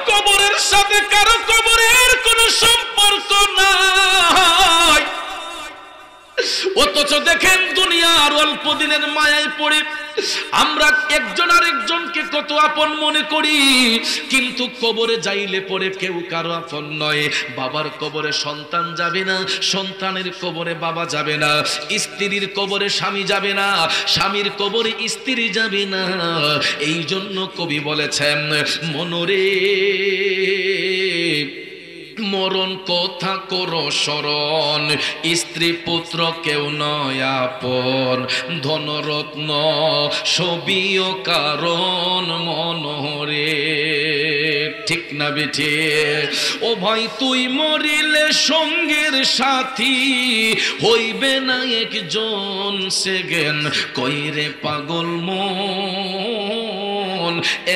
কবরের সাথে কারো কবরের কোনো সম্পর্ক নাই। অথচ দেখেন দুনিয়ার অল্প দিনের মায়ায় পড়ে আমরা একজন আরেকজনকে কত আপন মনে করি, কিন্তু কবরে যাইলে পরে কেউ কারো আপন নয়। বাবার কবরে সন্তান যাবে না, সন্তানের কবরে বাবা যাবে না, স্ত্রীর কবরে স্বামী যাবে না, স্বামীর কবরে স্ত্রী যাবে না। এই জন্য কবি বলেছেন, মনরে মরণ কথা করো স্মরণ, স্ত্রী পুত্র কেউ নয় আপন, ধনরত্ন সবিও কারণ মনরে। ঠিক না বেঠে? ও ভাই তুই মরিলে সঙ্গের সাথী হইবে না একজন সেগেন, কইরে পাগল মন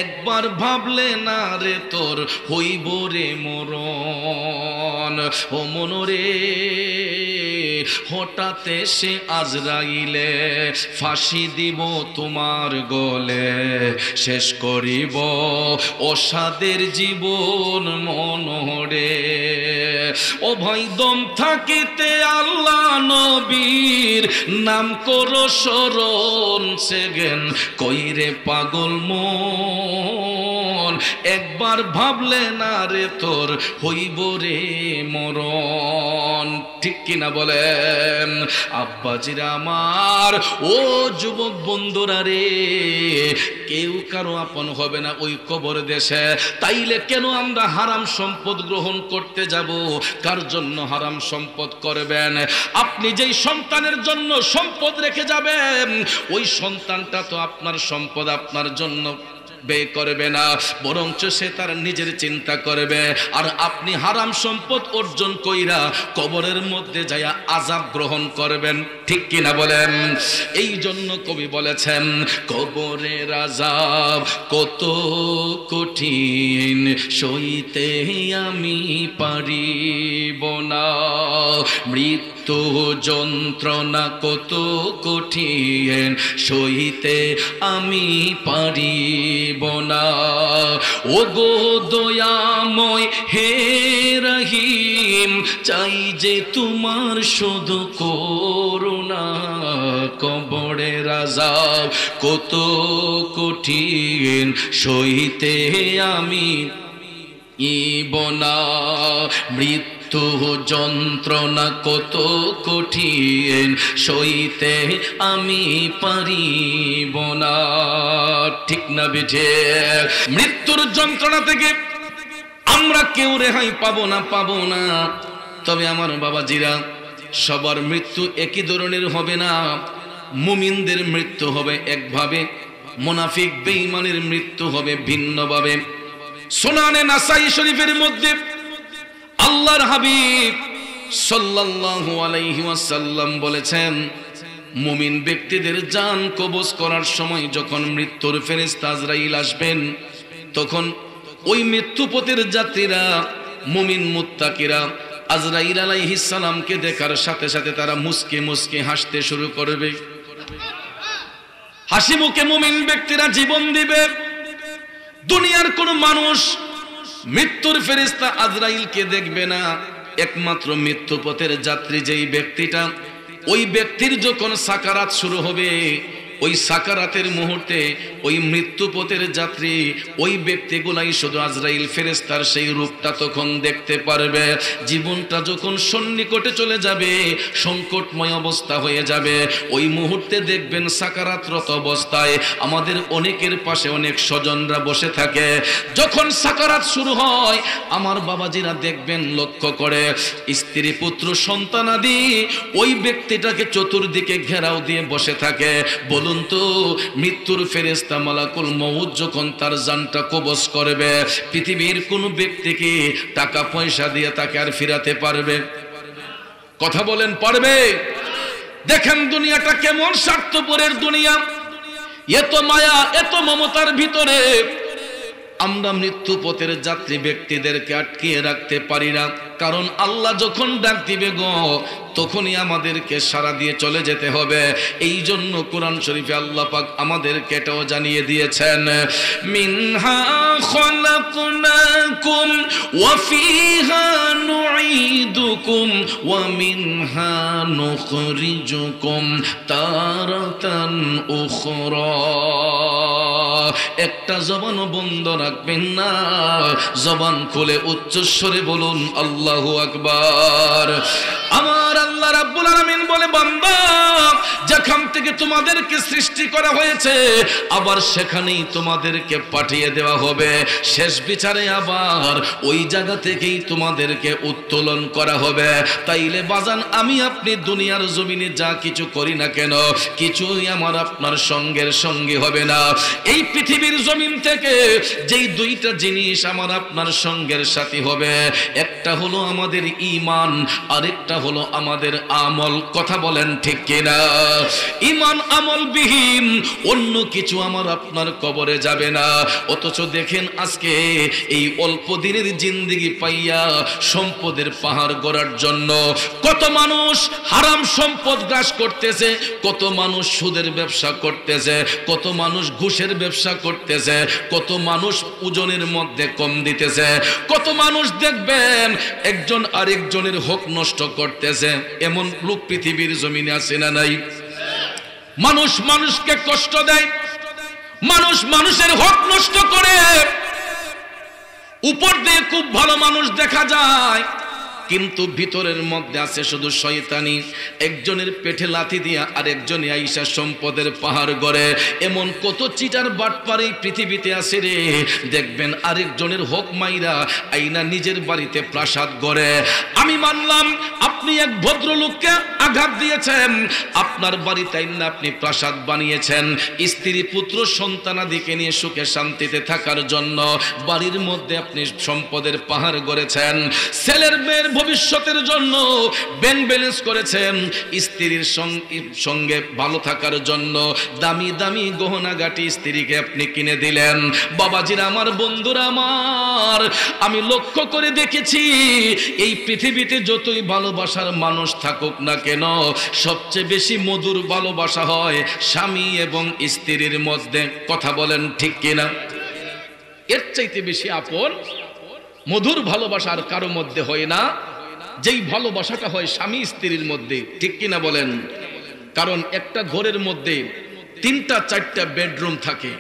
একবার ভাবলে না রে তোর হইব রে মরণ। ও মনরে হঠাৎ এসে আজরাইলে ফাঁসি দিব তোমার গলে, শেষ করিব অসাদের জীবন মনরে। ও ভাই দম থাকিতে আল্লাহ নবীর নাম করো স্মরণ, সেগেন কইরে পাগল মন একবার ভাবলে না রে তোর হইব রে মরণ। ঠিক কিনা বলেন আব্বাজিরা আমার? ও যুবক বন্ধুরা রে, কেউ কারো আপন হবে না ওই কবর দেশে। তাইলে কেন আমরা হারাম সম্পদ গ্রহণ করতে যাব? কার জন্য হারাম সম্পদ করবেন? আপনি যেই সন্তানের জন্য সম্পদ রেখে যাবেন, ওই সন্তানটা তো আপনার সম্পদ আপনার জন্য ব্যয় করবে না, বরঞ্চ সে তার নিজের চিন্তা করবে। আর আপনি হারাম সম্পদ অর্জন কইরা কবরের মধ্যে যায়া আযাব গ্রহণ করবেন। ঠিক কিনা বলেন? এই জন্য কবি বলেছেন, কবরের আযাব কত কঠিন সইতে আমি পারিব না, মৃত্যু যন্ত্রণা কত কঠিন সইতে আমি পারিব না। ও গো দয়াময় হে রহিম, চাই যে তোমার শুধু করুণা, কবরের আযাব কত কঠিন সইতে আমি ইবনা, মৃত্যু যন্ত্রণা কত কঠিন সইতে আমি পারিব না। ঠিক না বেঠে? মৃত্যুর যন্ত্রণা থেকে আমরা কেউ রেহাই পাবো না। তবে আমার বাবাজিরা, সবার মৃত্যু একই ধরনের হবে না। মুমিনদের মৃত্যু হবে একভাবে, মুনাফিক বেঈমানের মৃত্যু হবে ভিন্নভাবে। সুনানে নাসাই শরীফের মধ্যে আল্লাহর হাবিব সাল্লাল্লাহু আলাইহি ওয়াসাল্লাম বলেছেন, মুমিন ব্যক্তিদের জান কবজ করার সময় যখন মৃত্যুর ফেরেশতা আজরাইল আসবেন, তখন ওই মৃত্যুপথের যাত্রীরা মুমিন মুত্তাকিরা আজরাইল আলাইহিস সালামকে দেখার সাথে সাথে তারা মুস্কি মুস্কি হাসতে শুরু করবে। হাসি মুখে মুমিন ব্যক্তিরা জীবন দিবে। দুনিয়ার কোন মানুষ মৃত্যুর ফেরেশতা আজরাইলকে দেখবে না। একমাত্র মৃত্যুপথের যাত্রী যেই ব্যক্তিটা, ওই ব্যক্তির যখন সাকারাত শুরু হবে, ওই সাকারাতের মুহূর্তে ওই মৃত্যুপথের যাত্রী ওই ব্যক্তিগুলাই শুধু আজরাইল ফেরেশতার সেই রূপটা তখন দেখতে পারবে। জীবনটা যখন সন্নিকটে চলে যাবে, সংকটময় অবস্থা হয়ে যাবে, ওই মুহূর্তে দেখবেন সাকারাতরত অবস্থায় আমাদের অনেকের পাশে অনেক স্বজনরা বসে থাকে। যখন সাকারাত শুরু হয়, আমার বাবাজিরা দেখবেন লক্ষ্য করে স্ত্রী পুত্র সন্তানাদি ওই ব্যক্তিটাকে চতুর্দিকে ঘেরাও দিয়ে বসে থাকে। বলুন তো, মৃত্যুর ফেরেশতা মালাকুল মউত যখন তার জানটা কবজ করবে, পৃথিবীর কোন ব্যক্তিকে টাকা পয়সা দিয়ে তাকে আর ফিরাতে পারবে? কথা বলেন, পারবে? দেখেন দুনিয়াটা কেমন স্বার্থপরের দুনিয়া। এত মায়া এত মমতার ভিতরে আমরা মৃত্যুপথের যাত্রী ব্যক্তিদেরকে আটকিয়ে রাখতে পারি না। কারণ আল্লাহ যখন ডাক দিবে গো, তখনই আমাদেরকে সাড়া দিয়ে চলে যেতে হবে। এই জন্য কোরআন শরীফে আল্লাহ পাক আমাদেরকে এটাও জানিয়ে দিয়েছেন, মিনহা খলাকনাকুম خلقناكم وفيها نعيدكم ومنها نخرجكم تارة أخرى একটা জবানও বন্ধ রাখবেন না, জবান খুলে উচ্চস্বরে বলুন আল্লাহু আকবার। আমার আল্লাহ রাব্বুল আলামিন বলে, বান্দা যেখান থেকে তোমাদেরকে সৃষ্টি করা হয়েছে আবার সেখানেই তোমাদেরকে পাঠিয়ে দেওয়া হবে, শেষ বিচারে আবার ওই জায়গা থেকেই তোমাদেরকে উত্তোলন করা হবে। তাইলে বাজান আমি আপনি দুনিয়ার জমিনে যা কিছু করি না কেন কিছুই আমার আপনার সঙ্গের সঙ্গী হবে না। এই পৃথিবীর জমিন থেকে যেই দুইটা জিনিস আমার আপনার সঙ্গের সাথী হবে, একটা হলো আমাদের ঈমান, আরেকটা হলো আমাদের আমল। কথা বলেন ঠিক কিনা? ঈমান আমল বিহীন অন্য কিছু আমার আপনার কবরে যাবে না। অথচ দেখেন আজকে এই অল্প দিনের জিন্দেগি পাইয়া সম্পদের পাহাড় গড়ার জন্য কত মানুষ হারাম সম্পদ গ্রাস করতেছে, কত মানুষ সুদের ব্যবসা করতেছে, কত মানুষ ঘুষের ব্যবসা করতেছে, কত মানুষ ওজনের মধ্যে কম দিতেছে, কত মানুষ দেখবেন একজন আরেকজনের হক নষ্ট করতেছে। এমন লোক পৃথিবীর জমিনে আছে না নাই? মানুষ মানুষকে কষ্ট দেয়, মানুষ মানুষের হক নষ্ট করে। উপর দিয়ে খুব ভালো মানুষ দেখা যায়, কিন্তু ভিতরের মধ্যে আছে শুধু শয়তানি। একজনের পেটে লাথি দিয়া আরেকজন আইসা সম্পদের পাহাড় গড়ে। এমন কত চিটার বাটপার এই পৃথিবীতে আছে রে, দেখবেন আরেকজনের হক মাইরা আইনা নিজের বাড়িতে প্রাসাদ গড়ে। আমি মানলাম আপনি এক ভদ্রলোককে আঘাত দিয়েছেন, আপনার বাড়িতে আইনা আপনি প্রাসাদ বানিয়েছেন, স্ত্রী পুত্র সন্তানাদিকে নিয়ে সুখে শান্তিতে থাকার জন্য বাড়ির মধ্যে আপনি সম্পদের পাহাড় গড়েছেন, ছেলের মেয়ের ভবিষ্যতের জন্য ব্যাংক ব্যালেন্স করেছেন, স্ত্রীর সঙ্গে ভালো থাকার জন্য দামি দামি গহনা গাটি স্ত্রীকে আপনি কিনে দিলেন। বাবাজিরা আমার, বন্ধুরা আমার, আমি লক্ষ্য করে দেখেছি এই পৃথিবীতে যতই ভালোবাসার মানুষ থাকুক না কেন সবচেয়ে বেশি মধুর ভালোবাসা হয় স্বামী এবং স্ত্রীর মধ্যে। কথা বলেন ঠিক কিনা? এর চাইতে বেশি আপন মধুর ভালোবাসা আর কারো মধ্যে হয় না, যেই ভালোবাসাটা হয় স্বামী স্ত্রীর মধ্যে। ঠিক কিনা বলেন? কারণ একটা ঘরের মধ্যে 3-4টা বেডরুম থাকে।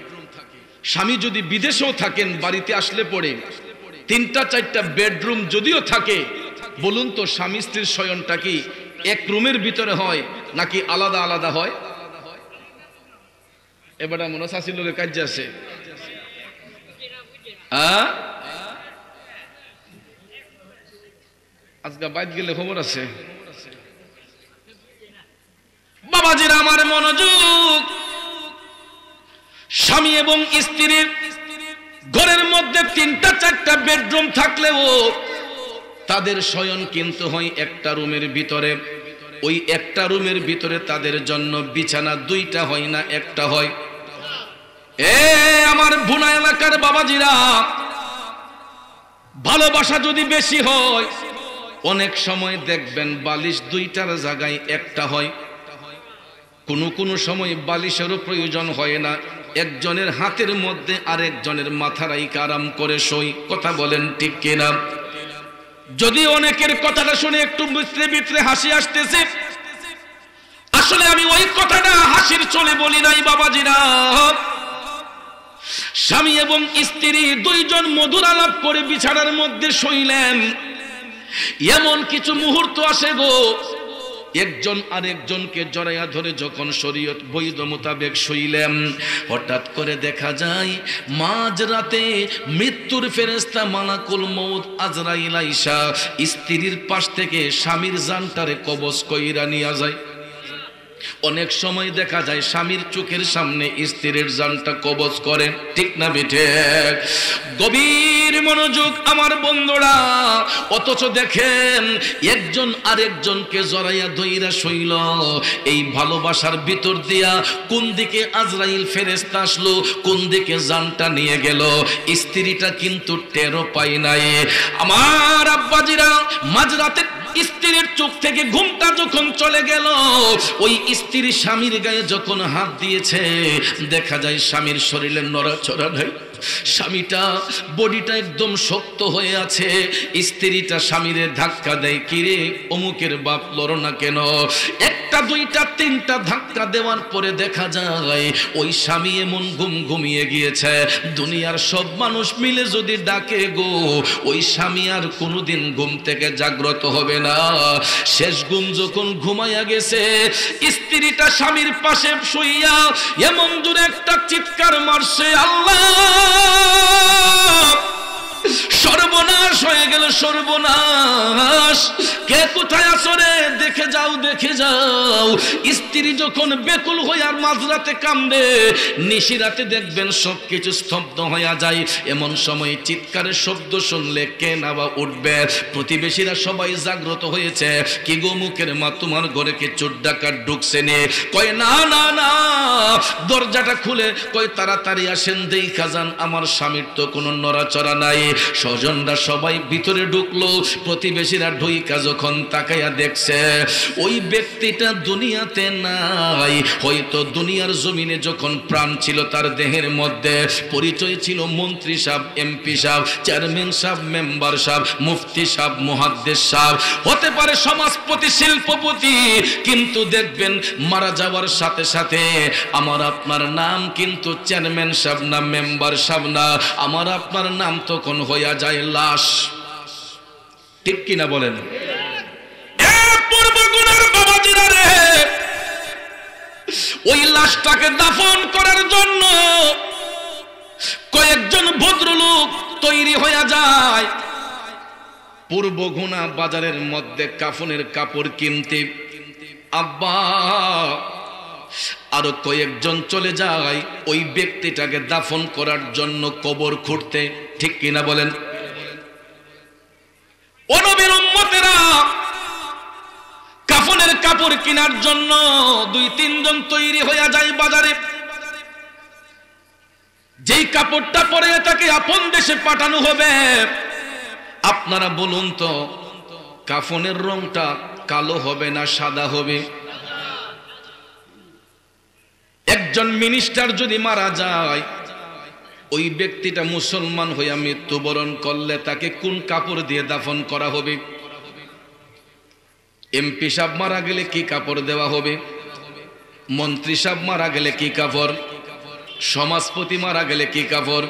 স্বামী যদি বিদেশেও থাকেন, বাড়িতে আসলে পরে 3-4টা বেডরুম যদিও থাকে, বলুন তো স্বামী স্ত্রীর শয়নটা কি এক রুমের ভিতরে হয় নাকি আলাদা আলাদা হয়? এবার মনে শাসির লোকের কাজে আছে। আজকে বাইরে গেলে খবর আছে। বাবাজিরা আমার মনোযোগ, স্বামী এবং স্ত্রীর ঘরের মধ্যে 3-4টা বেডরুম থাকলেও তাদের শয়ন কিন্তু হয় একটা রুমের ভিতরে। ওই একটা রুমের ভিতরে তাদের জন্য বিছানা 2টা হয় না, একটা হয়। আমার ভুনা এলাকার বাবাজিরা, ভালোবাসা যদি বেশি হয় অনেক সময় দেখবেন বালিশ 2টার জায়গায় একটা হয়। কোন সময় বালিশেরও প্রয়োজন হয় না, একজনের হাতের মধ্যে আরেকজনের মাথা রাইখা আরাম করে শোয়। কথা বলেন ঠিক কিনা? যদি অনেকের কথাটা শুনে একটু ভিতরে ভিতরে হাসি আসতেছে, আসলে আমি ওই কথাটা হাসির চলে বলি নাই বাবাজিরা। স্বামী এবং স্ত্রী দুইজন মধুর আলাপ করে বিছানার মধ্যে শুইলেন, এমন কিছু মুহূর্ত আসে গো, একজন আরেকজনকে জড়াইয়া ধরে যখন শরীয়ত বৈধ মোতাবেক শুইলেন, হঠাৎ করে দেখা যায় মাঝরাতে মৃত্যুর ফেরেশতা মালাকুল মউত আজরাইল আইসা স্ত্রীর পাশ থেকে স্বামীর জানটারে কবজ কইরা নিয়ে যায়। অনেক সময় দেখা যায় স্বামীর চোখের সামনে স্ত্রীর জানটা কবজ করে। ঠিক না বেঠে? গভীর মনোযোগ আমার বন্ধুরা। অথচ দেখেন একজন আরেকজনকে জড়াইয়া ধইরা শৈল, এই ভালোবাসার ভিতর দিয়া কোন দিকে আজরাইল ফেরেশতা আসলো, কোন দিকে জানটা নিয়ে গেল, স্ত্রীটা কিন্তু টেরও পায় নাই। আমার আব্বাজিরা, মাঝরাতে স্ত্রীর চোখ থেকে ঘুমটা যখন চলে গেল, ওই স্ত্রী স্বামীর গায়ে যখন হাত দিয়েছে দেখা যায় স্বামীর শরীরে নড়াচড়া নাই। স্বামীটা বডিটা একদম শক্ত হয়ে আছে, স্ত্রীটা স্বামীরে ধাক্কা দেয়, কিরে অমুকের বাপ লড়ো না কেন? একটা দুইটা তিনটা ধাক্কা দেওয়ার পরে দেখা যায় ওই স্বামী এমন ঘুমিয়ে গিয়েছে, দুনিয়ার সব মানুষ মিলে যদি ডাকে গো, ওই স্বামী আর কোনোদিন ঘুম থেকে জাগ্রত হবে না। শেষ ঘুম যখন ঘুমাইয়া গেছে, স্ত্রীটা স্বামীর পাশে শুইয়া এমন জোরে একটা চিৎকার মারছে, আল্লাহ সর্বনাশ হয়ে গেল, সর্বনাশ, কে কোথায় আছো রে, দেখে যাও দেখে যাও। স্ত্রী যখন বেকুল হয়ে আর মাঝরাতে কান্দে, নিশিরাতে দেখবেন সবকিছু স্তব্ধ হয়ে যায়। এমন সময় চিৎকারের শব্দ শুনলে কে না বা উঠবে? প্রতিবেশীরা সবাই জাগ্রত হয়েছে, কি গো মুখের মা, তোমার ঘরে কি চোর ডাকাত ঢুকছে নে? কয় না না না, দরজাটা খুলে কয় তাড়াতাড়ি আসেন, দেখা যান আমার স্বামীর তো কোনো নড়াচড়া নাই। স্বজনরা সবাই ভিতরে ঢুকলো, প্রতিবেশীরা ঢুইকা যখন তাকাইয়া দেখছে ওই ব্যক্তিটা দুনিয়াতে নাই। হয়তো দুনিয়ার জমিনে যখন প্রাণ ছিল তার দেহের মধ্যে পরিচয় ছিল মন্ত্রী সাহেব, এমপি সাহেব, চেয়ারম্যান সাহেব, মেম্বার সাহেব, মুফতি সাহেব, মুহাদ্দিস সাহেব, হতে পারে সমাজপতি, শিল্পপতি, কিন্তু দেখবেন মারা যাওয়ার সাথে সাথে আমার আপনার নাম কিন্তু চেয়ারম্যান সাহেব না, মেম্বার সাহেব না, আমার আপনার নাম তখন হইয়া যায় লাশ। ঠিক কিনা বলেন? ওই লাশটাকে দাফন করার জন্য কয়েকজন ভদ্রলোক তৈরি হইয়া যায় পূর্বগুনা বাজারের মধ্যে কাফনের কাপড় কিনতে। আব্বা আরো কয়েকজন চলে যায় ওই ব্যক্তিটাকে দাফন করার জন্য কবর খুঁড়তে। ঠিক কিনা বলেন? ও নবীর উম্মতেরা, কাফনের কাপড় কেনার জন্য দুই তিনজন তৈরি হয়ে যায় বাজারে। যেই কাপড়টা পরে তাকে আপন দেশে পাঠানো হবে, আপনারা বলুন তো কাফনের রংটা কালো হবে না সাদা হবে? একজন মিনিস্টার যদি মারা যায়, ওই ব্যক্তিটা মুসলমান হইয়া মৃত্যুবরণ করলে তাকে কোন কাপড় দিয়ে দাফন করা হবে? এমপি সাহেব মারা গেলে কি কাপড় দেওয়া হবে? মন্ত্রী সাহেব মারা গেলে কি কাপড়? সমাজপতি মারা গেলে কি কাপড়?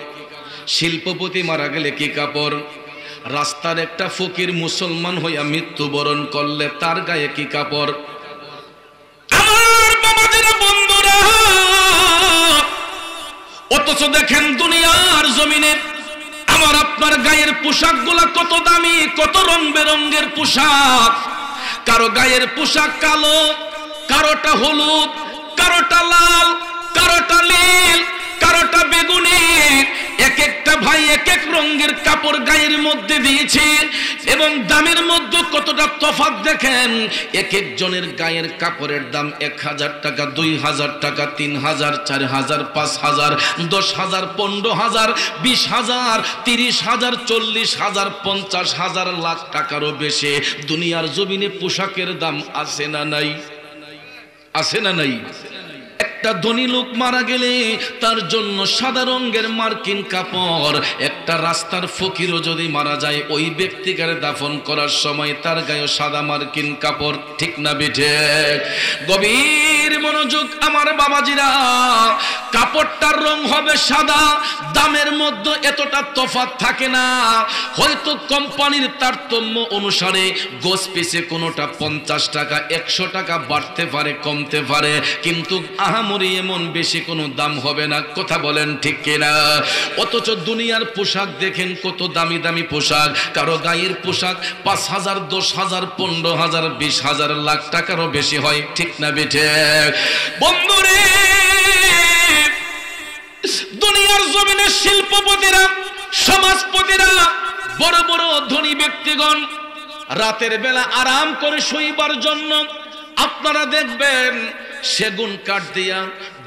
শিল্পপতি মারা গেলে কি কাপড়? রাস্তার একটা ফকির মুসলমান হইয়া মৃত্যুবরণ করলে তার গায়ে কি কাপড়? অথচ দেখেন দুনিয়ার জমিনে আমার আপনার গায়ের পোশাক গুলা কত দামি, কত রং বেরঙ্গের পোশাক। কারো গায়ের পোশাক কালো, কারোটা হলুদ, কারোটা লাল, কারোটা নীল, কারোটা বেগুনি। এক একটা ভাই এক এক রঙের কাপড় গায়ের মধ্যে দিয়েছে এবং দামের মধ্যে কতটা তফাৎ দেখেন। এক একজনের গায়ের কাপড়ের দাম 1000 টাকা, 2000 টাকা, 3000, 4000, 5000, 10000, 15000, 20000, 30000, 40000, 50000, লাখ টাকারও বেশি। দুনিয়ার জমিনে পোশাকের দাম আছে না নাই? আছে না নাই? একটা ধনী লোক মারা গেলে তার জন্য সাদা রঙের মার্কিন কাপড়। একটা রাস্তার ফকিরও যদি মারা যায়, ওই ব্যক্তিকে দাফন করার সময় তার গায়ে সাদা মার্কিন কাপড়। ঠিক না বেঠে? গভীর মনোযোগ আমার বাবাজিরা, কাপড়টার রং হবে সাদা, দামের মধ্যে এতটা তফাৎ থাকে না। হয়তো কোম্পানির তারতম্য অনুসারে গোছ পিছে কোনোটা 50 টাকা, 100 টাকা বাড়তে পারে, কমতে পারে, কিন্তু আহামরি এমন বেশি কোনো দাম হবে না। কথা বলেন ঠিক কিনা? অথচ দুনিয়ার পোশাক দেখেন কত দামি দামি পোশাক। কারো গায়ের পোশাক 5000, 10000, 15000, 20000, লাখ টাকারও বেশি হয়। ঠিক না বেঠে? বন্ধুরে, দুনিয়ার জমিনে শিল্পপতিরা, সমাজপতিরা, বড় বড় ধনী ব্যক্তিগণ রাতের বেলা আরাম করে শুইবার জন্য আপনারা দেখবেন সেগুন কাঠ দিয়া,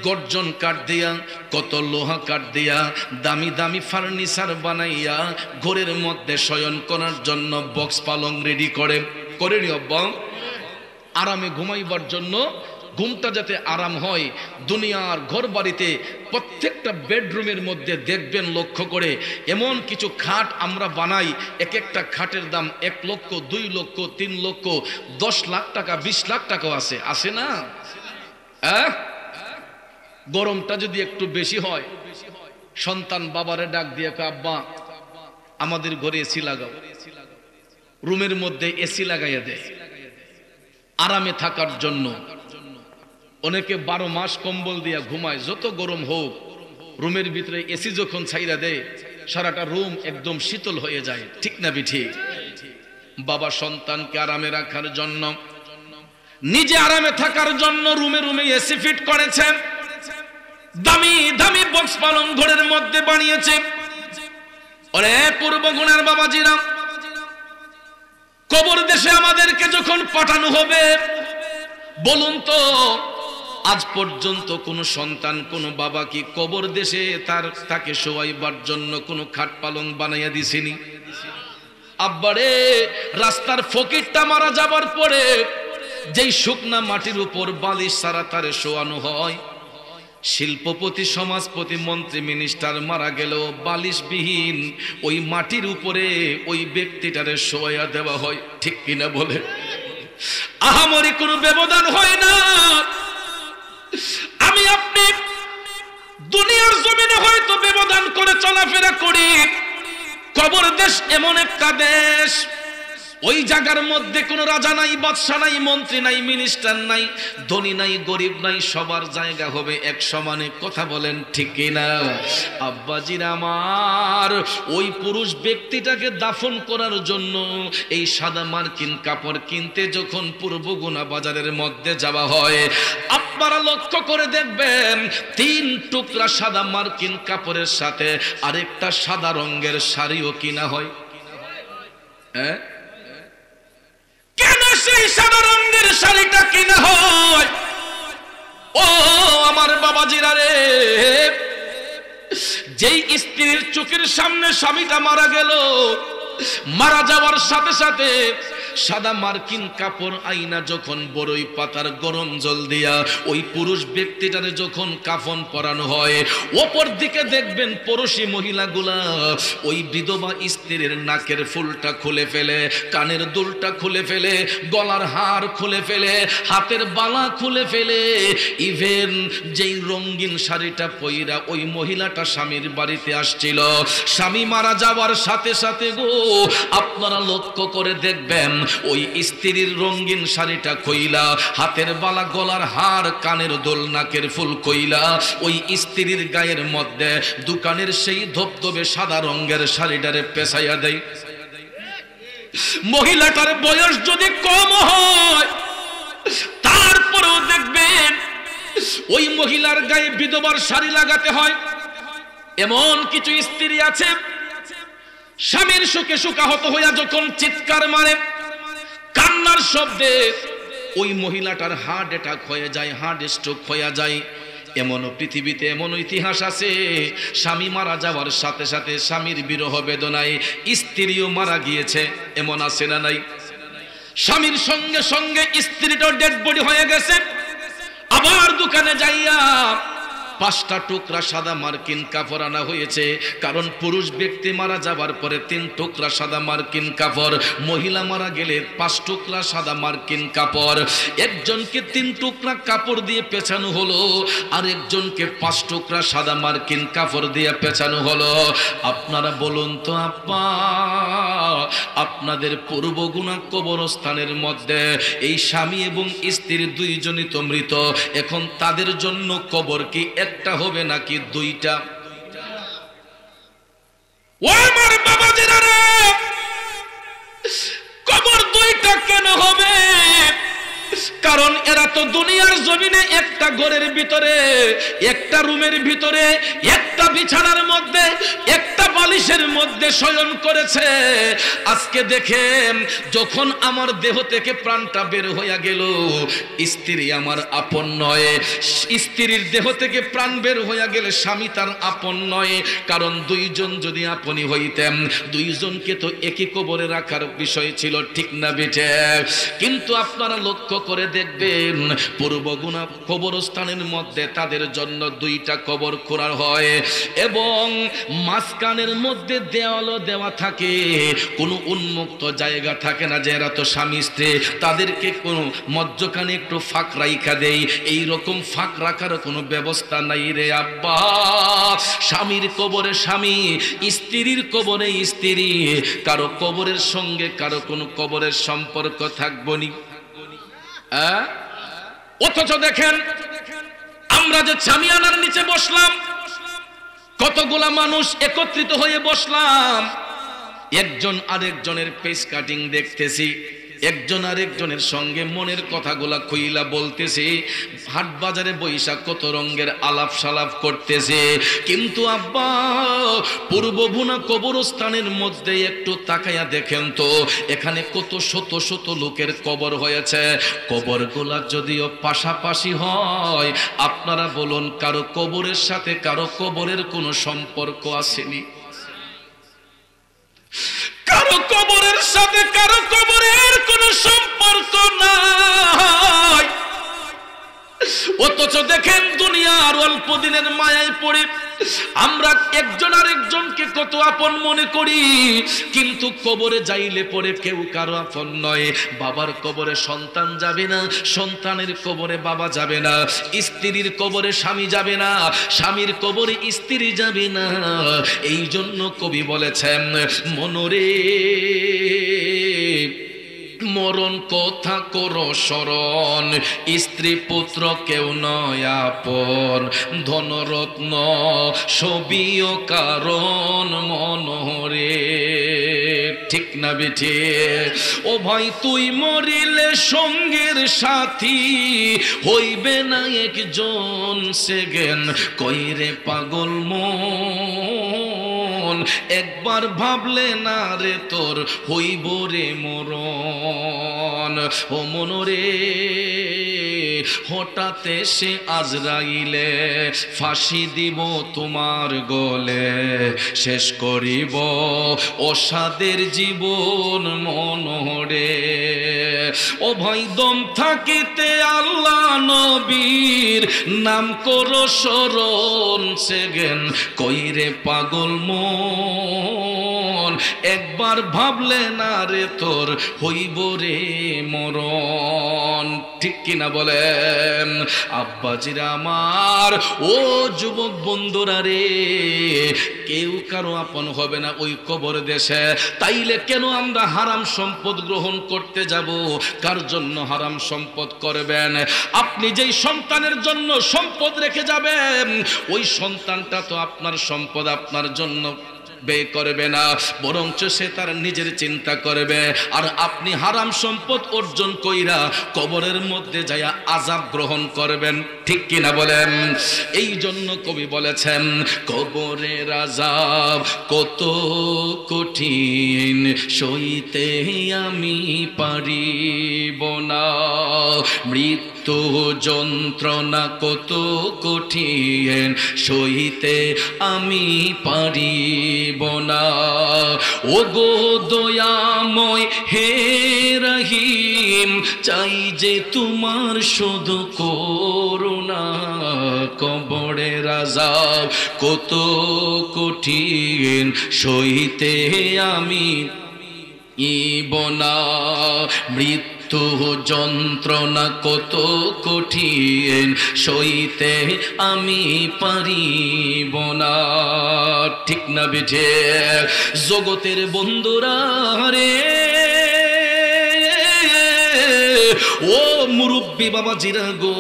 গর্জন কাঠ দিয়া, কত লোহা কাঠ দিয়া দামি দামি ফার্নিচার বানাইয়া ঘরের মধ্যে শয়ন করার জন্য বক্স পালং রেডি করে নি। আরামে ঘুমাইবার জন্য ঘুমটা যাতে আরাম হয়। দুনিয়ার ঘর বাড়িতে প্রত্যেকটা বেডরুমের মধ্যে দেখবেন লক্ষ্য করে এমন কিছু খাট আমরা বানাই, এক একটা খাটের দাম 1 লক্ষ, 2 লক্ষ, 3 লক্ষ, 10 লাখ টাকা, 20 লাখ টাকাও আসে না? গরমটা যদি একটু বেশি হয়, সন্তান বাবারে ডাক দিয়ে কয়, আব্বা আমাদের ঘরে এসি লাগাও। রুমের মধ্যে এসি লাগাইয়া দেয় আরামে থাকার জন্য। অনেকে 12 মাস কম্বল দিয়া ঘুমায়, যত গরম হোক রুমের ভিতরে এসি যখন ছাইরা দেয় সারাটা রুম একদম শীতল হয়ে যায়, ঠিক না ঠিক? বাবা সন্তানকে আরামে রাখার জন্য, নিজে আরামে থাকার জন্য রুমে রুমে এসি ফিট করেছে, দামি দামি বক্স পালং ঘরের মধ্যে বানিয়েছে। ওরে পূর্ব গুণের বাবাজিরা, কবর দেশে আমাদেরকে যখন পাঠানো হবে, বলুন তো আজ পর্যন্ত কোন সন্তান কোন বাবা কি কবর দেশে তাকে শোয়াইবার জন্য কোন খাট পালং বানাইয়া দিছেনি? আব্বারে রাস্তার ফকিরটা মারা যাবার পরে যেই শুকনা মাটির উপর বালিশ ছাড়া তারে শোয়ানো হয়, শিল্পপতি, সমাজপতি, মন্ত্রী, মিনিস্টার মারা গেলেও বালিশবিহীন ওই মাটির উপরে ওই ব্যক্তিটারে শোয়া দেওয়া হয়, ঠিক কিনা বলে? আহামরি কোনো ব্যবধান হয় না। আমি আপনি দুনিয়ার জমিনে হয়তো ব্যবধান করে চলাফেরা করি, কবর দেশ এমন একটা দেশ, ওই জায়গার মধ্যে কোনো রাজা নাই, বাদশা নাই, মন্ত্রী নাই, মিনিস্টার নাই, ধনী নাই, গরিব নাই, সবার জায়গা হবে এক সমানে। কথা বলেন ঠিক কিনা? আব্বাজির আমার, ওই পুরুষ ব্যক্তিটাকে দাফন করার জন্য এই সাদা মার্কিন কাপড় কিনতে যখন পূর্বগুনা বাজারের মধ্যে যাওয়া হয়, আপনারা লক্ষ্য করে দেখবেন 3 টুকরা সাদা মার্কিন কাপড়ের সাথে আরেকটা সাদা রঙের শাড়িও কিনা হয়। হ্যাঁ, কেন সেই সাদা রঙের শাড়িটা কিনা হয়? ও আমার বাবাজিরা রে, যেই স্ত্রীর চোখের সামনে স্বামীটা মারা গেল, মারা যাওয়ার সাথে সাথে সাদা মার্কিন কাপড় আইনা যখন বড়ই পাতার গরম জল দিয়া ওই পুরুষ ব্যক্তিটারে যখন কাফন পরানো হয়, ওপর দিকে দেখবেন পড়শি মহিলাগুলা ওই বিধবা স্ত্রীর নাকের ফুলটা খুলে ফেলে, কানের দুলটা খুলে ফেলে, গলার হার খুলে ফেলে, হাতের বালা খুলে ফেলে, ইভেন যেই রঙিন শাড়িটা পইরা ওই মহিলাটা স্বামীর বাড়িতে আসছিল, স্বামী মারা যাওয়ার সাথে সাথে গো আপনারা লক্ষ্য করে দেখবেন ওই স্ত্রীর রঙিন শাড়িটা কইলা, হাতের বালা, গলার হার, কানের দোল, নাকের ফুল কইলা ওই স্ত্রীর গায়ের মধ্যে দোকানের সেই ধবধবে সাদা রঙের শাড়িটারে পেছাইয়া দেয়। মহিলাটার বয়স যদি কম হয় তারপরেও দেখবেন ওই মহিলার গায়ে বিধবার শাড়ি লাগাতে হয়। এমন কিছু স্ত্রী আছে স্বামীর সুখে শোকাহত হইয়া যখন চিৎকার মারে, কান্নার শব্দে ওই মহিলাটার হার্ট অ্যাটাক হয়ে যায়, হার্ট স্ট্রোক হয়ে যায়। এমনও পৃথিবীতে এমন ইতিহাস আছে, স্বামী মারা যাওয়ার সাথে সাথে স্বামীর বিরহ বেদনায় স্ত্রীও মারা গিয়েছে, এমন আছে না নাই? স্বামীর সঙ্গে সঙ্গে স্ত্রীটাও ডেড বডি হয়ে গেছে, আবার দোকানে যাইয়া 5টা টুকরা সাদা মার্কিন কাপড় আনা হয়েছে, কারণ পুরুষ ব্যক্তি মারা যাবার পরে 3 টুকরা সাদা মার্কিন কাপড়, মহিলা মারা গেলে 5 টুকরা সাদা মার্কিন কাপড়। একজনকে 3 টুকরা কাপড় দিয়ে পেছানো হলো, আর একজনকে 5 টুকরা সাদা মার্কিন কাপড় দিয়ে পেছানো হলো। আপনারা বলুন তো আব্বা, আপনাদের পূর্বগুনা কবরস্থানের মধ্যে এই স্বামী এবং স্ত্রী দুইজনই তো মৃত, এখন তাদের জন্য কবর কি একটা হবে নাকি 2টা? ও আমার বাবাজিরা রে, কবর 2টা কেন হবে? কারণ এরা তো দুনিয়ার জমিনে একটা ঘরের ভিতরে, একটা রুমের ভিতরে, একটা বিছানার মধ্যে, একটা বালিশের মধ্যে শয়ন করেছে। আজকে দেখেন, যখন আমার দেহ থেকে প্রাণটা বের হইয়া গেল, স্ত্রী আমার আপন নয়। স্ত্রীর দেহ থেকে প্রাণ বের হইয়া গেলে স্বামী তার আপন নয়, কারণ দুইজন যদি আপনি হইতেন, দুইজনকে তো একই কবরে রাখার বিষয় ছিল, ঠিক না বেটে? কিন্তু আপনারা লক্ষ্য করে দেখবেন, পূর্বগুনা কবরস্থানের মধ্যে তাদের জন্য দুইটা কবর খোঁড়া হয় এবং মাঝখানের মধ্যে দেওয়ালও দেওয়া থাকে, কোনো উন্মুক্ত জায়গা থাকে না যে এরা তো স্বামী স্ত্রী, তাদেরকে কোনো মধ্যখানে একটু ফাঁক রাইখা দেয়। এইরকম ফাঁক রাখার কোনো ব্যবস্থা নাই রে আব্বা। স্বামীর কবরে স্বামী, স্ত্রীর কবরে স্ত্রী, কারো কবরের সঙ্গে কারো কোনো কবরের সম্পর্ক থাকবো নি। অথচ দেখেন, আমরা যে ছামিয়ানার নিচে বসলাম, কতগুলা মানুষ একত্রিত হয়ে বসলাম, একজন আরেকজনের পেস কাটিং দেখতেছি, একজন আরেকজনের সঙ্গে মনের কথাগুলা খুইলা বলতেছে, হাট বাজারে বৈশাখ কত রঙের আলাপ সালাপ করতেছে। কিন্তু আব্বা, পূর্বভুনা কবরস্থানের মধ্যে একটু তাকাইয়া দেখেন তো, এখানে কত শত শত লোকের কবর হয়েছে। কবরগুলা যদিও পাশাপাশি হয়, আপনারা বলুন, কারো কবরের সাথে কারো কবরের কোনো সম্পর্ক আসেনি? কারো কবরের সাথে কারো কবরের কোনো সম্পর্ক নাই। অথচ দেখেন, দুনিয়ার অল্প দিনের মায়ায় পড়ে আমরা একজন আরেকজনকে কত আপন মনে করি, কিন্তু কবরে যাইলে পরে কেউ কারো আপন নয়। বাবার কবরে সন্তান যাবে না, সন্তানের কবরে বাবা যাবে না, স্ত্রীর কবরে স্বামী যাবে না, স্বামীর কবরে স্ত্রী যাবে না। এই জন্য কবি বলেছেন, মনরে মরণ কথা করো স্মরণ, স্ত্রী পুত্র কেউ নয় আপন, ধনরত্ন সবিও কারণ মনরে। ঠিক না বেঠে? ও ভাই, তুই মরিলে সঙ্গের সাথী হইবে না একজন সেকেন্ড, কইরে পাগল মন, একবার ভাবলে না রে তোর হইব রে মরণ। ও মনরে, হঠাৎ এসে আজরাইলে ফাঁসি দিব তোমার গলে, শেষ করিব অসাদের জীবন মনরে। ও ভাই, দম থাকিতে আল্লাহ নবীর নাম করো স্মরণ, সেগেন কইরে পাগল মন, একবার ভাবলে না রে তোর হইব রে মরণ। ঠিক কিনা বলেন আব্বাজিরা আমার? ও যুবক বন্ধুরা রে, কেউ কারো আপন হবে না ওই কবর দেশে। তাইলে কেন আমরা হারাম সম্পদ গ্রহণ করতে যাব? কার জন্য হারাম সম্পদ করবেন? আপনি যেই সন্তানের জন্য সম্পদ রেখে যাবেন, ওই সন্তানটা তো আপনার সম্পদ আপনার জন্য ব্যয় করবে না, বরঞ্চ সে তার নিজের চিন্তা করবে। আর আপনি হারাম সম্পদ অর্জন কইরা কবরের মধ্যে যাইয়া আযাব গ্রহণ করবেন। ঠিক কিনা বলেন? এই জন্য কবি বলেছেন, কবরের আযাব কত কঠিন সইতে আমি পারিব না, মৃত্যু যন্ত্রণা কত কঠিন সইতে আমি পারিব না। ও গো দয়াময় হে রহিম, চাই যে তোমার শুধু করুণা, কবরের আযাব কত কঠিন সইতে আমি ইবনা, মৃত্যু যন্ত্রণা কত কঠিন সইতে আমি পারিব না। ঠিক না বেঠে? জগতের বন্ধুরা রে, ও মুরব্বী বাবাজিরা গো,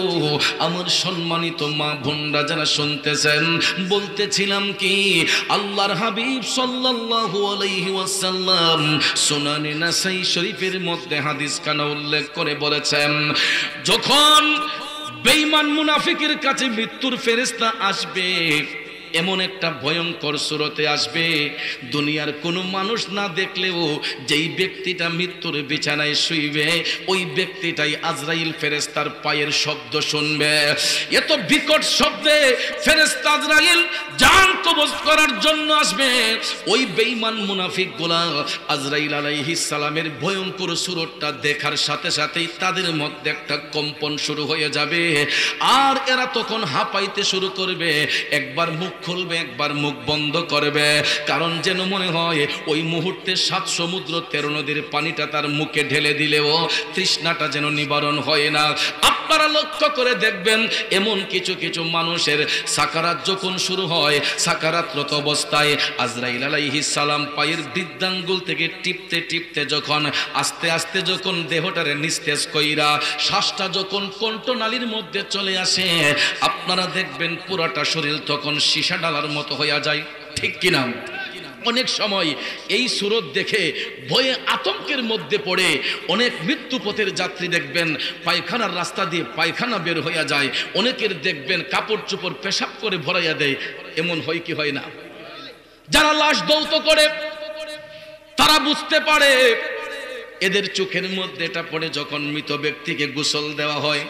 আমার সম্মানিত মা বোনরা যারা শুনতেছেন, বলতেছিলাম কি, আল্লাহর হাবিব সাল্লাল্লাহু আলাইহি ওয়াসাল্লাম সুনানে নাসাই শরীফের মধ্যে হাদিস খানা উল্লেখ করে বলেছেন, যখন বেঈমান মুনাফিকের কাছে মৃত্যুর ফেরেশতা আসবে, এমন একটা ভয়ঙ্কর সুরতে আসবে, দুনিয়ার কোনো মানুষ না দেখলেও যেই ব্যক্তিটা মৃত্যুর বিছানায় শুইবে ওই ব্যক্তিটাই আজরাইল ফেরেশতার পায়ের শব্দ শুনবে। এত বিকট শব্দে ফেরেশতা আজরাইল জান কবজ করার জন্য আসবে। ওই বেঈমান মুনাফিকগুলা আজরাইল আলাইহিস সালামের ভয়ঙ্কর সুরতটা দেখার সাথে সাথেই তাদের মধ্যে একটা কম্পন শুরু হয়ে যাবে, আর এরা তখন হাঁপাইতে শুরু করবে। একবার মুখ খুলবে, একবার মুখ বন্ধ করবে, কারণ যেন মনে হয় ওই মুহূর্তে 7 সমুদ্র 13 নদীর পানিটা তার মুখে ঢেলে দিলেও তৃষ্ণাটা যেন নিবারণ হয় না। আপনারা লক্ষ্য করে দেখবেন এমন কিছু কিছু মানুষের সাকারাত যখন শুরু হয়, সাকারাতরত অবস্থায় আজরাইল আলাইহিস সালাম পায়ের বৃদ্ধাঙ্গুল থেকে টিপতে টিপতে যখন আস্তে আস্তে যখন দেহটারে নিস্তেজ কইরা শ্বাসটা যখন কণ্ঠনালীর মধ্যে চলে আসে, আপনারা দেখবেন পুরাটা শরীর তখন সীসা ডালার মতো হইয়া যায়, ঠিক কিনা? অনেক সময় এই সুরত দেখে ভয়ে আতঙ্কের মধ্যে পড়ে অনেক মৃত্যুপথের যাত্রী দেখবেন পায়খানার রাস্তা দিয়ে পায়খানা বের হইয়া যায়, অনেকের দেখবেন কাপড় চোপড় পেশাব করে ভরাইয়া দেয়। এমন হয় কি হয় না? যারা লাশ দৌত করে তারা বুঝতে পারে এদের চোখের মধ্যে এটা পড়ে যখন মৃত ব্যক্তিকে গোসল দেওয়া হয়।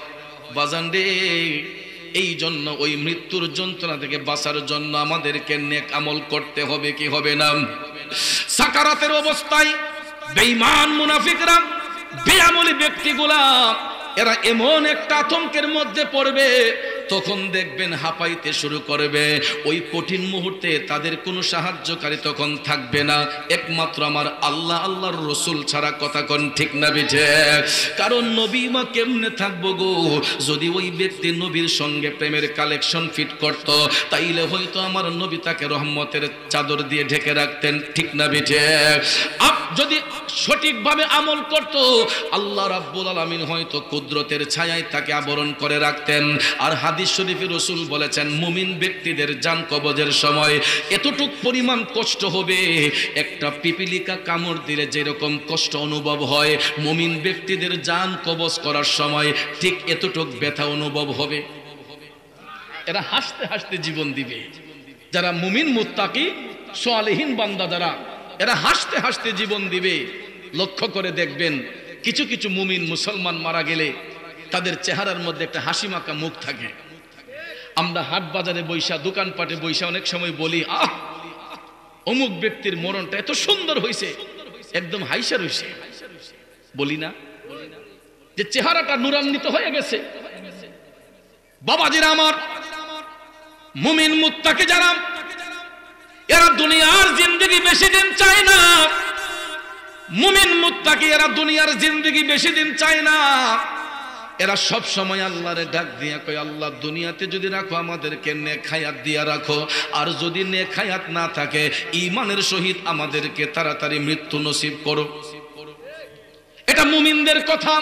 বাজান রে, এই জন্য ওই মৃত্যুর যন্ত্রণা থেকে বাঁচার জন্য আমাদেরকে নেক আমল করতে হবে, কি হবে না? সাকারাতের অবস্থায় বেঈমান মুনাফিকরা, বেআমলী ব্যক্তিগুলা এরা এমন একটা আতঙ্কের মধ্যে পড়বে, তখন দেখবেন হাঁপাইতে শুরু করবে। ওই কঠিন মুহূর্তে তাদের কোনো সাহায্যকারী তখন থাকবে না, একমাত্র আমার আল্লাহ আল্লাহর রসুল ছাড়া। কথা কোন ঠিক না বিঠে? কারণ নবী মা কেমনে থাকবো গো? যদি ওই ব্যক্তি নবীর সঙ্গে প্রেমের কালেকশন ফিট করত, তাইলে হয়তো আমার নবী তাকে রহমতের চাদর দিয়ে ঢেকে রাখতেন, ঠিক না বিঠে? যদি সঠিকভাবে আমল করত, আল্লাহ রাব্বুল আলামিন হয়তো কুদরতের ছায়ায় তাকে আবরণ করে রাখতেন। আর হাদিস শরীফে রাসূল বলেছেন, মুমিন ব্যক্তিদের জান কবজের সময় এতটুক পরিমাণ কষ্ট হবে, একটা পিপিলিকা কামড় দিলে যেরকম কষ্ট অনুভব হয়, মুমিন ব্যক্তিদের জান কবজ করার সময় ঠিক এতটুক ব্যথা অনুভব হবে। এরা হাসতে হাসতে জীবন দিবে। যারা মুমিন মুত্তাকি সালেহীন বান্দা যারা, এরা হাসতে হাসতে জীবন দিবে। লক্ষ্য করে দেখবেন কিছু কিছু মুমিন মুসলমান মারা গেলে তাদের চেহারার মধ্যে একটা হাসি মাখা মুখ থাকে। আমরা হাট বাজারে বৈশা, দোকানপাটে বৈশা অনেক সময় বলি, আহ অমুক ব্যক্তির মরণটা এত সুন্দর হয়েছে, একদম হাইসা রইছে, বলি না? যে চেহারাটা নূরান্বিত হয়ে গেছে। বাবাজিরা আমার, মুমিন মুত্তাকি যারা, এরা দুনিয়ার জিন্দেগি বেশি দিন চায় না। মুমিন মুত্তাকি এরা দুনিয়ার জিন্দেগি বেশি দিন চায় না। এরা সব সময় আল্লাহরে ডাক দিয়া কয়, আল্লাহ দুনিয়াতে যদি রাখো আমাদেরকে নেক হায়াত দিয়া রাখো, আর যদি নেক হায়াত না থাকে ঈমানের সহিত আমাদেরকে তাড়াতাড়ি মৃত্যু নসিব করো। এটা মুমিনদের কথা।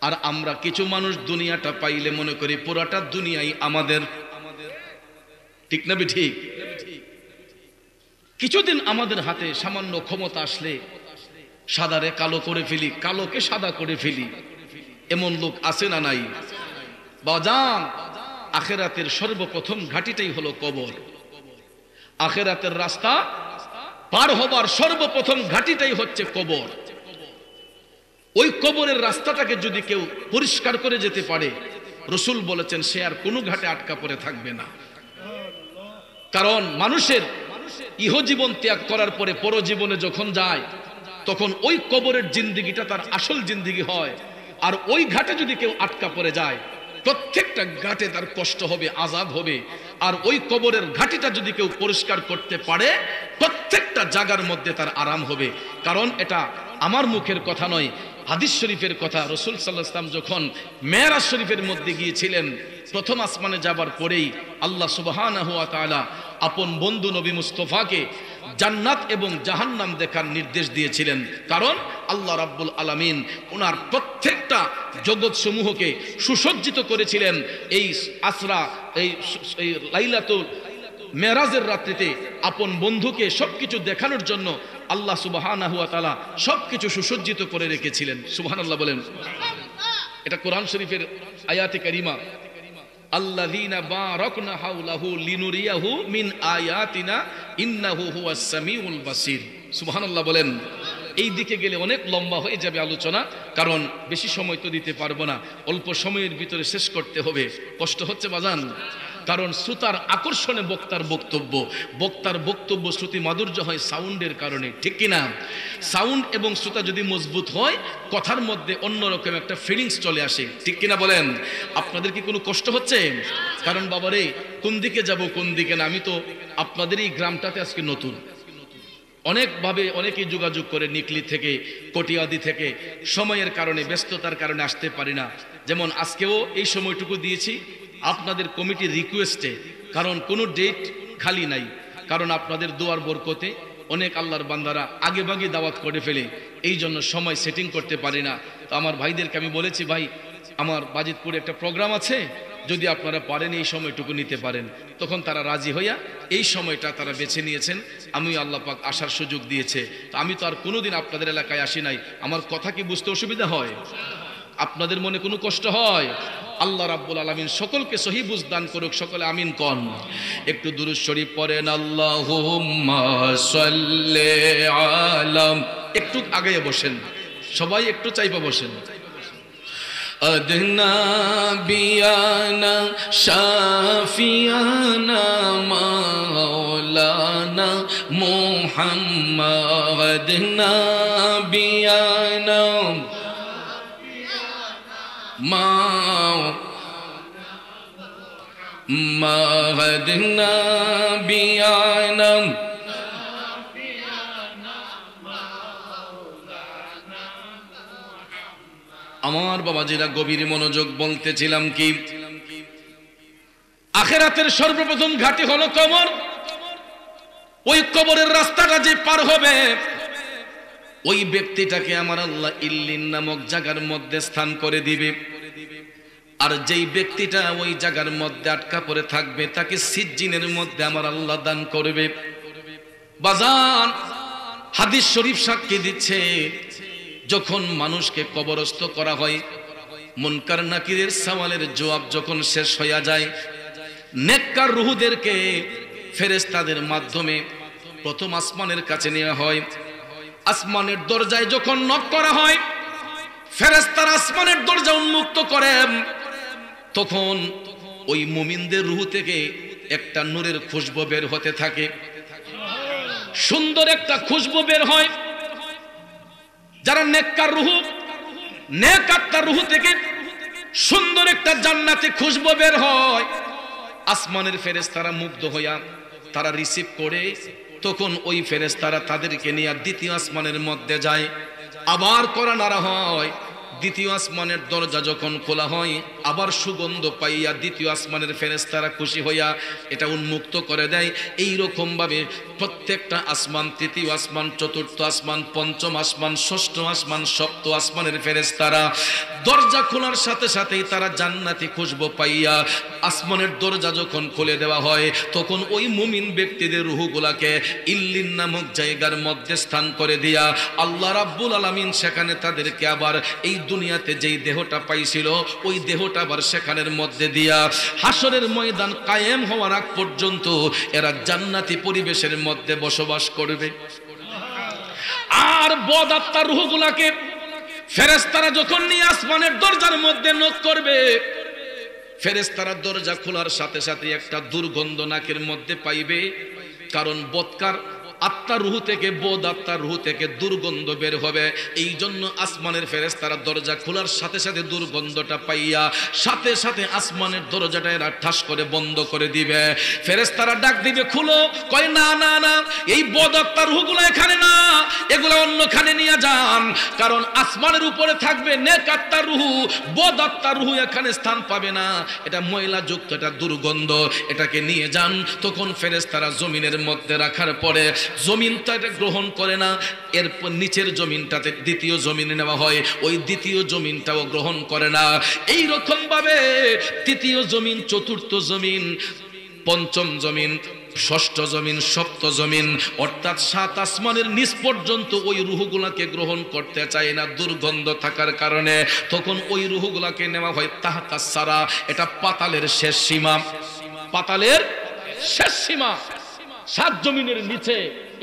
আর আমরা কিছু মানুষ দুনিয়াটা পাইলে মনে করি পুরাটা দুনিয়াই আমাদের, ঠিক না ঠিক? কিছুদিন আমাদের হাতে সামান্য ক্ষমতা আসলে সাদারে কালো করে ফেলি, কালোকে সাদা করে ফেলি। এমন লোক আছে না নাই? বাজান, আখিরাতের সর্বপ্রথম ঘাটিটাই হলো কবর। আখিরাতের রাস্তা পার হবার সর্বপ্রথম ঘাটিটাই হচ্ছে কবর। ওই কবরের রাস্তাটাকে যদি কেউ পরিষ্কার করে যেতে পারে, রাসূল বলেছেন সে আর কোনো ঘাটে আটকা পড়ে থাকবে না। কারণ মানুষের ইহজীবন ত্যাগ করার পরে পরজীবনে যখন যায়, তখন ওই কবরের জিন্দেগিটা তার আসল জিন্দেগি হয়। আর ওই ঘাটে যদি কেউ আটকা পড়ে যায়, প্রত্যেকটা ঘাটে তার কষ্ট হবে, আযাব হবে। আর ওই কবরের ঘাটিটা যদি কেউ পরিষ্কার করতে পারে, প্রত্যেকটা জায়গার মধ্যে তার আরাম হবে। কারণ এটা আমার মুখের কথা নয়, হাদিস শরীফের কথা। রাসূল সাল্লাল্লাহু আলাইহি ওয়াসাল্লাম যখন মেরাজ শরীফের মধ্যে গিয়েছিলেন, প্রথম আসমানে যাবার পরেই আল্লাহ সুবহানাহু ওয়া তাআলা আপন বন্ধু নবী মুস্তাফাকে জান্নাত এবং জাহান্নাম দেখার নির্দেশ দিয়েছিলেন। কারণ আল্লাহ রাব্বুল আলামিন ওনার প্রত্যেকটা জগৎ সমূহকে সুসজ্জিত করেছিলেন এই আসরা, এই লাইলাতুল মেরাজের রাত্রিতে আপন বন্ধুকে সবকিছু দেখানোর জন্য আল্লাহ সুবহানাহু ওয়া তাআলা সবকিছু সুসজ্জিত করে রেখেছিলেন। সুবহানাল্লাহ বলেন। এটা কোরআন শরীফের আয়াতে কারিমা। আল্লাযীনা বারাকনা হাওলাহু লিনুরিয়াহু মিন আয়াতিনা ইন্নাহু হুয়াস সামিউল বাসীর। সুবহানাল্লাহ বলেন। এই দিকে গেলে অনেক লম্বা হয়ে যাবে আলোচনা, কারণ বেশি সময় তো দিতে পারবো না, অল্প সময়ের ভিতরে শেষ করতে হবে। কষ্ট হচ্ছে বাজান, কারণ শ্রোতার আকর্ষণে বক্তার বক্তব্য শ্রুতি মাধুর্য হয় সাউন্ডের কারণে, ঠিক কিনা? সাউন্ড এবং শ্রোতা যদি মজবুত হয়, কথার মধ্যে অন্যরকম একটা ফিলিংস চলে আসে, ঠিক কিনা বলেন? আপনাদের কি কোনো কষ্ট হচ্ছে? কারণ বাবারে, কোন দিকে যাব কোন দিকে না, আমি তো আপনাদের এই গ্রামটাতে আজকে নতুন, অনেকভাবে অনেকেই যোগাযোগ করে, নিকলি থেকে, কটিয়াদি থেকে, সময়ের কারণে, ব্যস্ততার কারণে আসতে পারি না। যেমন আজকেও এই সময়টুকু দিয়েছি আপনাদের কমিটির রিকোয়েস্টে, কারণ কোনো ডেট খালি নাই, কারণ আপনাদের দোয়ার বরকতে অনেক আল্লাহর বান্দারা আগে ভাগে দাওয়াত করে ফেলে, এই জন্য সময় সেটিং করতে পারি না। তো আমার ভাইদেরকে আমি বলেছি, ভাই আমার বাজিতপুরে একটা প্রোগ্রাম আছে, যদি আপনারা পারেন এই সময়টুকু নিতে পারেন। তখন তারা রাজি হইয়া এই সময়টা তারা বেছে নিয়েছেন, আমিও আল্লাহ পাক আসার সুযোগ দিয়েছে। তো আমি তো আর কোনোদিন আপনাদের এলাকায় আসি নাই, আমার কথা কি বুঝতে অসুবিধা হয়? আপনাদের মনে কোনো কষ্ট হয়? আল্লাহ রাব্বুল আলামিন সকলকে সহি বুঝ দান করুক, সকলে আমিন কন। একটু দুরূদ শরীফ পড়েন, আল্লাহুম্মা সাল্লি আলা। একটু আগে বসেন, সবাই একটু চাইপা বসেন। أدنى بيانا شافيانا مولانا محمد أدنى بيانا أدنى بيانا আমার বাবাজিরা গভীর মনোযোগ, বলতেছিলাম কি, আখিরাতের সর্বপ্রথম ঘাঁটি হলো কবর। ওই কবরের রাস্তাটা যে পার হবে, ওই ব্যক্তিটাকে আমার আল্লাহ ইল্লিন নামক জায়গার মধ্যে স্থান করে দিবে। আর যেই ব্যক্তিটা ওই জায়গার মধ্যে আটকা পড়ে থাকবে, তাকে সিজ্জিনের মধ্যে আমার আল্লাহ দান করবে। বাজান, হাদিস শরীফ সাক্ষী দিচ্ছে, যখন মানুষকে কবরস্থ করা হয়, মুনকার নাকিরের সওয়ালের জবাব যখন শেষ হয়ে যায়, নেককার রূহদেরকে ফেরেশতাদের মাধ্যমে প্রথম আসমানের কাছে নেওয়া হয়। আসমানের দরজায় যখন নক করা হয়, ফেরেশতারা আসমানের দরজা উন্মুক্ত করেন, তখন ওই মুমিনদের রূহ থেকে একটা নূরের খুশবু বের হতে থাকে, সুন্দর একটা খুশবু বের হয়। যারা নেককার রূহ, নেক আত্মার রূহ থেকে সুন্দর একটা জান্নাতি খুশবু বের হয়। আসমানের ফেরেশতারা মুগ্ধ হইয়া তারা রিসিভ করে, তখন ওই ফেরেশতারা তাদেরকে নিয়ে দ্বিতীয় আসমানের মধ্যে যায়। আবার করা নাড়া হয়, দ্বিতীয় আসমানের দরজা যখন খোলা হয়, আবার সুগন্ধ পাইয়া দ্বিতীয় আসমানের ফেরেশতারা খুশি হইয়া এটা উন্মুক্ত করে দেয়। এই রকম ভাবে প্রত্যেকটা আসমান, তৃতীয় আসমান, চতুর্থ আসমান, পঞ্চম আসমান, ষষ্ঠ আসমান, সপ্ত আসমানের ফেরেশতারা দরজা খোলার সাথে সাথেই তারা জান্নাতি খুশবু পাইয়া আসমানের দরজা যখন খুলে দেওয়া হয়, তখন ওই মুমিন ব্যক্তিদের রূহগুলাকে ইল্লিন নামক জায়গার মধ্যে স্থান করে দিয়া আল্লাহ রাব্বুল আলামিন সেখানে তাদেরকে আবার এই দুনিয়াতে যেই দেহটা পাইছিল, ওই দেহটা আবার সেখানের মধ্যে দিয়া হাসরের ময়দান কায়েম হওয়ার আগ পর্যন্ত এরা জান্নাতি পরিবেশের মধ্যে বসবাস করবে। আর বদ আত্মার রূহগুলাকে ফেরেশতারা যখন নিয়ে আসমানের দরজার মধ্যে নক করবে, ফেরেশতারা দরজা খোলার সাথে সাথে একটা দুর্গন্ধ নাকের মধ্যে পাইবে, কারণ বদকার আত্মার রূহ থেকে, বোধ আত্মার রূহ থেকে দুর্গন্ধ বের হবে। এই জন্য আসমানের ফেরেশতারা দরজা খোলার সাথে সাথে দুর্গন্ধটা পাইয়া সাথে সাথে আসমানের দরজাটা এরা ঠাস করে বন্ধ করে দিবে। ফেরেশতারা ডাক দিবে, খুলো। কয় না না না, এই বোধ আত্মার রূহগুলো এখানে না, এগুলো অন্যখানে নিয়ে যান, কারণ আসমানের উপরে থাকবে নেক আত্মার রূহ, বোধ আত্মার রূহ এখানে স্থান পাবে না, এটা ময়লা যুক্ত, এটা দুর্গন্ধ, এটাকে নিয়ে যান। তখন ফেরেশতারা জমিনের মধ্যে রাখার পরে জমিনটা এটা গ্রহণ করে না, এরপর নিচের জমিনটাতে দ্বিতীয় জমিনে নেওয়া হয়, ওই দ্বিতীয় জমিনটাও গ্রহণ করে না। এই রকম ভাবে তৃতীয় জমিন, চতুর্থ জমিন, পঞ্চম জমিন, ষষ্ঠ জমিন, সপ্ত জমিন, অর্থাৎ 7 আসমানের নিচ পর্যন্ত ওই রূহগুলাকে গ্রহণ করতে চায় না দুর্গন্ধ থাকার কারণে। তখন ওই রূহগুলাকে নেওয়া হয় তাহতাস সারা, এটা পাতালের শেষ সীমা, পাতালের শেষ সীমা, 7 জমিনের নিচে,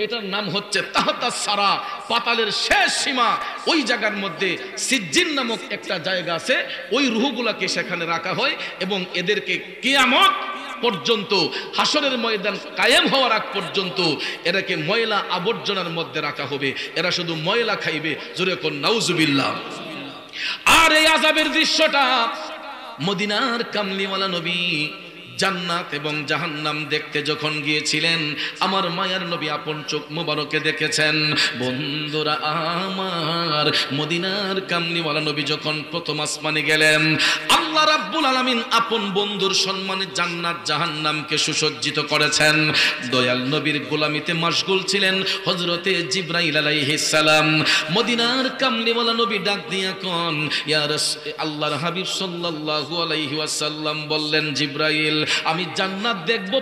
এটার নাম হচ্ছে তাহতাস সারা, পাতালের শেষ সীমা। ওই জায়গার মধ্যে সিজ্জিন নামক একটা জায়গা আছে, ওই রূহগুলাকে সেখানে রাখা হয় এবং এদেরকে কিয়ামত পর্যন্ত, হাসরের ময়দান কায়েম হওয়ার আগ পর্যন্ত এটাকে ময়লা আবর্জনার মধ্যে রাখা হবে, এরা শুধু ময়লা খাইবে। জোরে কোন নাউজুবিল্লাহ। আর এই আযাবের দৃশ্যটা মদিনার কামলিওয়ালা নবী জান্নাত এবং জাহান্নাম দেখতে যখন গিয়েছিলেন, আমার মায়ার নবী আপন চোখ মোবারকে দেখেছেন। বন্ধুরা আমার, মদিনার কামলিওয়ালা নবী যখন প্রথম আসমানে গেলেন, আল্লাহ রাব্বুল আলামিন আপন বন্ধুর সম্মানে জান্নাত জাহান্নামকে সুসজ্জিত করেছেন। দয়াল নবীর গোলামিতে মাশগুল ছিলেন হযরতে জিবরাইল আলাইহিস সালাম। মদিনার কামলিওয়ালা নবী ডাক দিয়া কোন, ইয়া রাসূল, আল্লাহর হাবিব সাল্লাল্লাহু আলাইহি ওয়াসাল্লাম বললেন, জিবরাইল, আমি জান্নাত দেখব।